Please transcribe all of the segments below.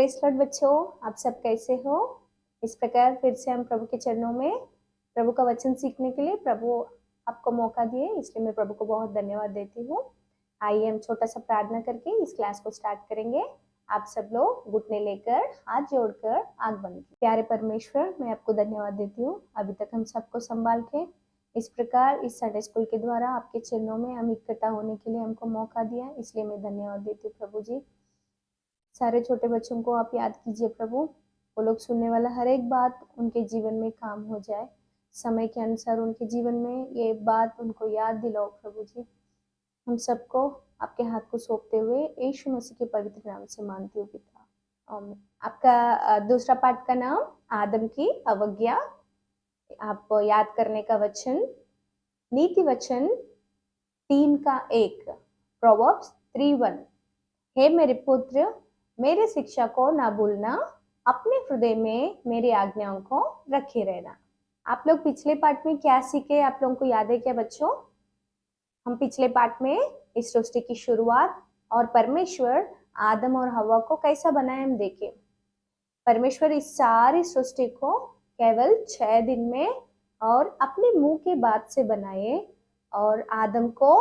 Praise Lord बच्चों, आप सब कैसे हो? इस प्रकार फिर से हम प्रभु के चरणों में प्रभु का वचन सीखने के लिए प्रभु आपको मौका दिए, इसलिए मैं प्रभु को बहुत धन्यवाद देती हूँ। आइए हम छोटा सा प्रार्थना करके इस क्लास को स्टार्ट करेंगे। आप सब लोग घुटने लेकर, हाथ जोड़कर, आंख बंद कीजिए। प्यारे परमेश्वर, मैं आपको धन्यवाद देती हूँ अभी तक हम सबको संभाल के इस प्रकार इस संडे स्कूल के द्वारा आपके चरणों में हम इकट्ठा होने के लिए हमको मौका दिया, इसलिए मैं धन्यवाद देती हूँ प्रभु जी। सारे छोटे बच्चों को आप याद कीजिए प्रभु, वो लोग सुनने वाला हर एक बात उनके जीवन में काम हो जाए, समय के अनुसार उनके जीवन में ये बात उनको याद दिलाओ प्रभु जी। हम सबको आपके हाथ को सौंपते हुए यीशु मसीह के पवित्र नाम से मानती हूँ पिता, आमीन। आपका दूसरा पाठ का नाम आदम की अवज्ञा। आप याद करने का वचन नीति वचन 3:1, प्रोवर्ब्स 3:1। हे मेरे पुत्र, मेरे शिक्षा को ना भूलना, अपने हृदय में मेरी आज्ञाओं को रखे रहना। आप लोग पिछले पाठ में क्या सीखे, आप लोगों को याद है क्या बच्चों? हम पिछले पाठ में इस सृष्टि की शुरुआत और परमेश्वर आदम और हवा को कैसा बनाए हम देखे। परमेश्वर इस सारी सृष्टि को केवल 6 दिन में और अपने मुंह के बात से बनाए, और आदम को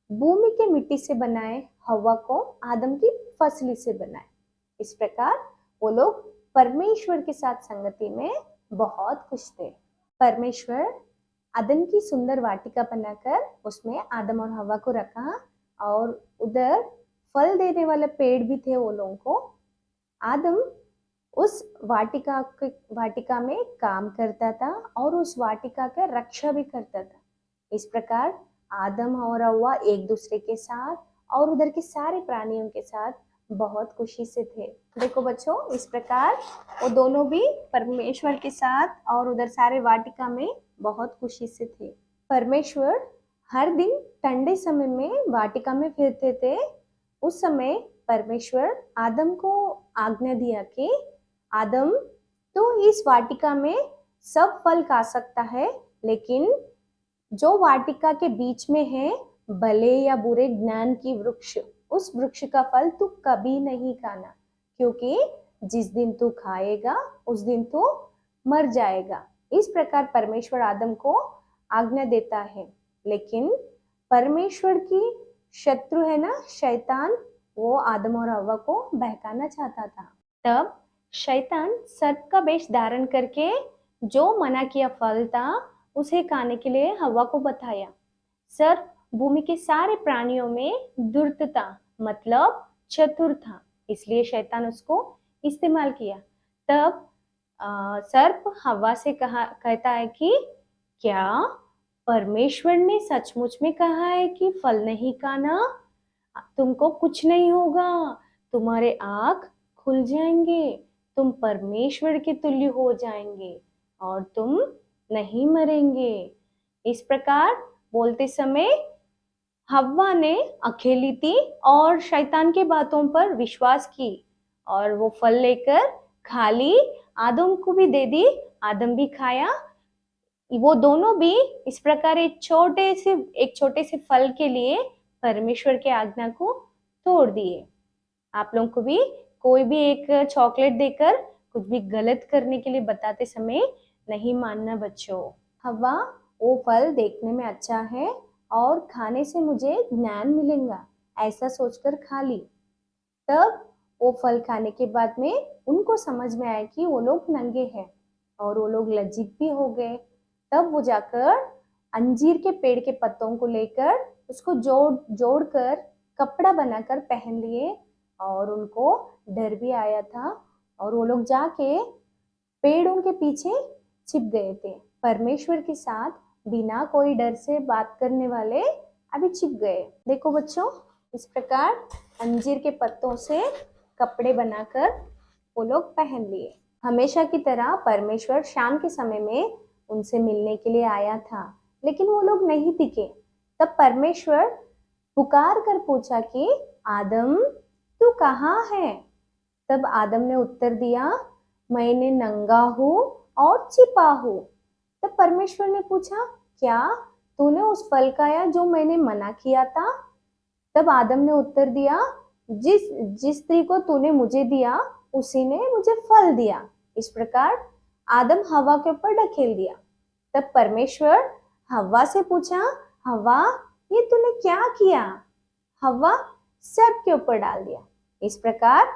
भूमि के मिट्टी से बनाए, हवा को आदम की फसली से बनाए। इस प्रकार वो लोग परमेश्वर के साथ संगति में बहुत खुश थे। परमेश्वर अदन की सुंदर वाटिका बनाकर उसमें आदम और हवा को रखा, और उधर फल देने वाले पेड़ भी थे वो लोगों को। आदम उस वाटिका में काम करता था और उस वाटिका का रक्षा भी करता था। इस प्रकार आदम और हव्वा एक दूसरे के साथ और उधर के सारे प्राणियों के साथ बहुत खुशी से थे। देखो बच्चों, इस प्रकार वो दोनों भी परमेश्वर के साथ और उधर सारे वाटिका में बहुत खुशी से थे। परमेश्वर हर दिन ठंडे समय में वाटिका में फिरते थे। उस समय परमेश्वर आदम को आज्ञा दिया कि आदम, तो इस वाटिका में सब फल खा सकता है, लेकिन जो वाटिका के बीच में है भले या बुरे ज्ञान की वृक्ष, उस वृक्ष का फल तू कभी नहीं खाना, क्योंकि जिस दिन तू खाएगा उस दिन तू मर जाएगा। इस प्रकार परमेश्वर आदम को आज्ञा देता है, लेकिन परमेश्वर की शत्रु है ना शैतान, वो आदम और हव्वा को बहकाना चाहता था। तब शैतान सर्प का वेश धारण करके जो मना किया फल था उसे खाने के लिए हव्वा को बताया। सर्प भूमि के सारे प्राणियों में दुष्ट था, मतलब चतुर था, इसलिए शैतान उसको इस्तेमाल किया। तब सर्प हव्वा से कहता है कि क्या परमेश्वर ने सचमुच में कहा है कि फल नहीं खाना? तुमको कुछ नहीं होगा, तुम्हारे आँख खुल जाएंगे, तुम परमेश्वर के तुल्य हो जाएंगे और तुम नहीं मरेंगे। इस प्रकार बोलते समय हव्वा ने अकेली थी और शैतान के बातों पर विश्वास की, और वो फल लेकर खाली आदम को भी दे दी, आदम भी खाया। वो दोनों भी इस प्रकार एक छोटे से फल के लिए परमेश्वर के आज्ञा को तोड़ दिए। आप लोगों को भी कोई भी एक चॉकलेट देकर कुछ भी गलत करने के लिए बताते समय नहीं मानना बच्चों। हव्वा, वो फल देखने में अच्छा है और खाने से मुझे ज्ञान मिलेगा, ऐसा सोचकर खा ली। तब वो फल खाने के बाद में उनको समझ में आया कि वो लोग नंगे हैं और वो लोग लज्जित भी हो गए। तब वो जाकर अंजीर के पेड़ के पत्तों को लेकर उसको जोड़ कर कपड़ा बनाकर पहन लिए, और उनको डर भी आया था और वो लोग जाके पेड़ों के पीछे छिप गए थे। परमेश्वर के साथ बिना कोई डर से बात करने वाले अभी छिप गए। देखो बच्चों, इस प्रकार अंजीर के पत्तों से कपड़े बनाकर वो लोग पहन लिए। हमेशा की तरह परमेश्वर शाम के समय में उनसे मिलने के लिए आया था, लेकिन वो लोग नहीं दिखे। तब परमेश्वर पुकार कर पूछा कि आदम, तू कहाँ है? तब आदम ने उत्तर दिया, मैंने नंगा हूँ और छिपा हूँ। तब परमेश्वर ने पूछा, क्या तूने उस फल खाया जो मैंने मना किया था? तब आदम ने उत्तर दिया, जिस स्त्री को तूने मुझे दिया उसी ने मुझे फल दिया। इस प्रकार आदम हवा के ऊपर ढकेल दिया। तब परमेश्वर हवा से पूछा, हवा ये तूने क्या किया? हवा सब के ऊपर डाल दिया। इस प्रकार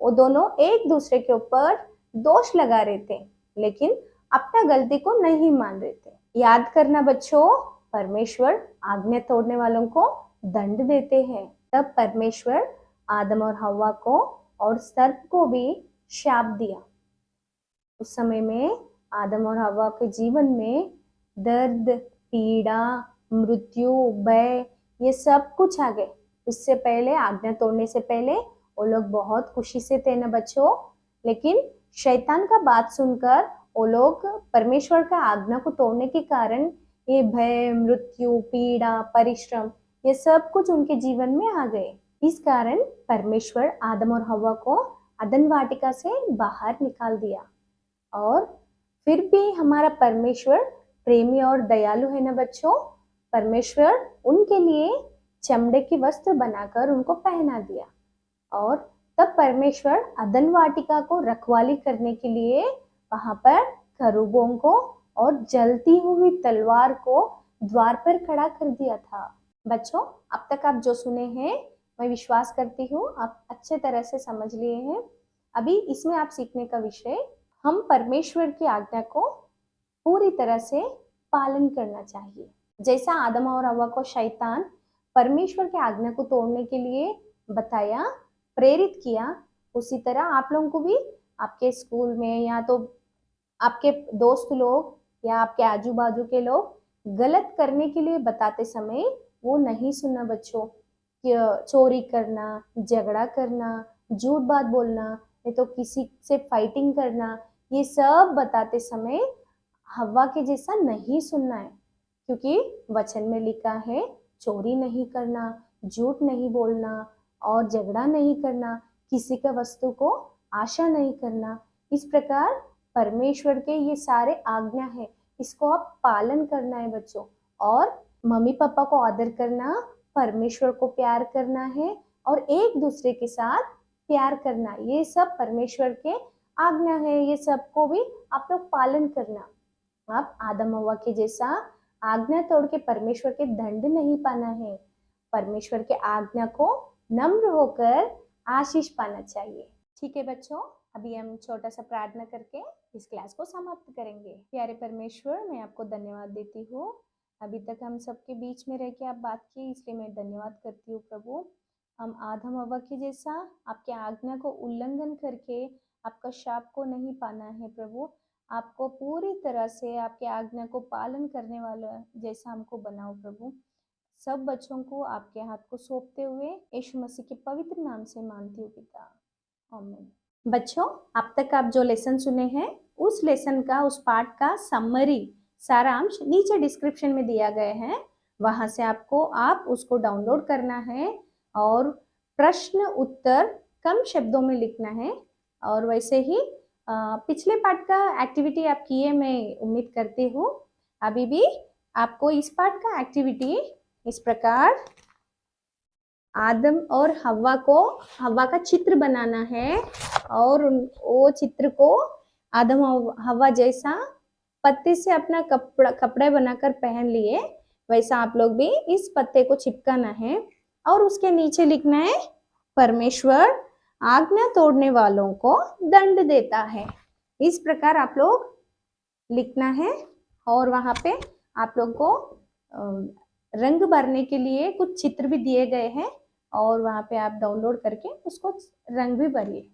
वो दोनों एक दूसरे के ऊपर दोष लगा रहे थे, लेकिन अपना गलती को नहीं मान रहे थे। याद करना बच्चों, परमेश्वर आज्ञा तोड़ने वालों को दंड देते हैं। तब परमेश्वर आदम और हवा को और सर्प को भी शाप दिया। उस समय में आदम और हवा के जीवन में दर्द, पीड़ा, मृत्यु, भय ये सब कुछ आ गए। उससे पहले, आज्ञा तोड़ने से पहले वो लोग बहुत खुशी से थे ना बच्चों, लेकिन शैतान का बात सुनकर वो लोग परमेश्वर का आज्ञा को तोड़ने के कारण ये भय, मृत्यु, पीड़ा, परिश्रम ये सब कुछ उनके जीवन में आ गए। इस कारण परमेश्वर आदम और हवा को अदन वाटिका से बाहर निकाल दिया। और फिर भी हमारा परमेश्वर प्रेमी और दयालु है ना बच्चों। परमेश्वर उनके लिए चमड़े की वस्त्र बनाकर उनको पहना दिया। और तब परमेश्वर अदन वाटिका को रखवाली करने के लिए वहां पर खरूबों को और जलती हुई तलवार को द्वार पर खड़ा कर दिया था। बच्चों, अब तक आप जो सुने हैं मैं विश्वास करती हूँ आप अच्छे तरह से समझ लिए हैं। अभी इसमें आप सीखने का विषय, हम परमेश्वर की आज्ञा को पूरी तरह से पालन करना चाहिए। जैसा आदम और हव्वा को शैतान परमेश्वर की आज्ञा को तोड़ने के लिए बताया, प्रेरित किया, उसी तरह आप लोगों को भी आपके स्कूल में या तो आपके दोस्त लोग या आपके आजू बाजू के लोग गलत करने के लिए बताते समय वो नहीं सुनना बच्चों। चोरी करना, झगड़ा करना, झूठ बात बोलना, नहीं तो किसी से फाइटिंग करना, ये सब बताते समय हव्वा के जैसा नहीं सुनना है। क्योंकि वचन में लिखा है चोरी नहीं करना, झूठ नहीं बोलना और झगड़ा नहीं करना, किसी का वस्तु को आशा नहीं करना। इस प्रकार परमेश्वर के ये सारे आज्ञा है, इसको आप पालन करना है बच्चों। और मम्मी पापा को आदर करना, परमेश्वर को प्यार करना है और एक दूसरे के साथ प्यार करना, ये सब परमेश्वर के आज्ञा है। ये सबको भी आप लोग पालन करना। आप आदम हव्वा के जैसा आज्ञा तोड़ के परमेश्वर के दंड नहीं पाना है। परमेश्वर के आज्ञा को नम्र होकर आशीष पाना चाहिए। ठीक है बच्चों, अभी हम छोटा सा प्रार्थना करके इस क्लास को समाप्त करेंगे। प्यारे परमेश्वर, मैं आपको धन्यवाद देती हूँ। अभी तक हम सबके बीच में रह के आप बात की, इसलिए मैं धन्यवाद करती हूँ प्रभु। हम आदम हव्वा के जैसा आपके आज्ञा को उल्लंघन करके आपका शाप को नहीं पाना है प्रभु। आपको पूरी तरह से आपके आज्ञा को पालन करने वाला जैसा हमको बनाओ प्रभु। सब बच्चों को आपके हाथ को सौंपते हुए यीशु मसीह के पवित्र नाम से मांगती हूँ पिता, आमीन। बच्चों, अब तक आप जो लेसन सुने हैं उस लेसन का, उस पाठ का समरी, सारांश नीचे डिस्क्रिप्शन में दिया गया है। वहां से आप उसको डाउनलोड करना है और प्रश्न उत्तर कम शब्दों में लिखना है। और वैसे ही पिछले पार्ट का एक्टिविटी आप किए, मैं उम्मीद करती हूँ। अभी भी आपको इस पार्ट का एक्टिविटी इस प्रकार आदम और हव्वा का चित्र बनाना है और वो चित्र को आदम और हव्वा जैसा पत्ते से अपना कपड़े बनाकर पहन लिए, वैसा आप लोग भी इस पत्ते को चिपकाना है और उसके नीचे लिखना है परमेश्वर आज्ञा तोड़ने वालों को दंड देता है। इस प्रकार आप लोग लिखना है और वहां पे आप लोग को रंग भरने के लिए कुछ चित्र भी दिए गए हैं और वहां पे आप डाउनलोड करके उसको रंग भी भरिए।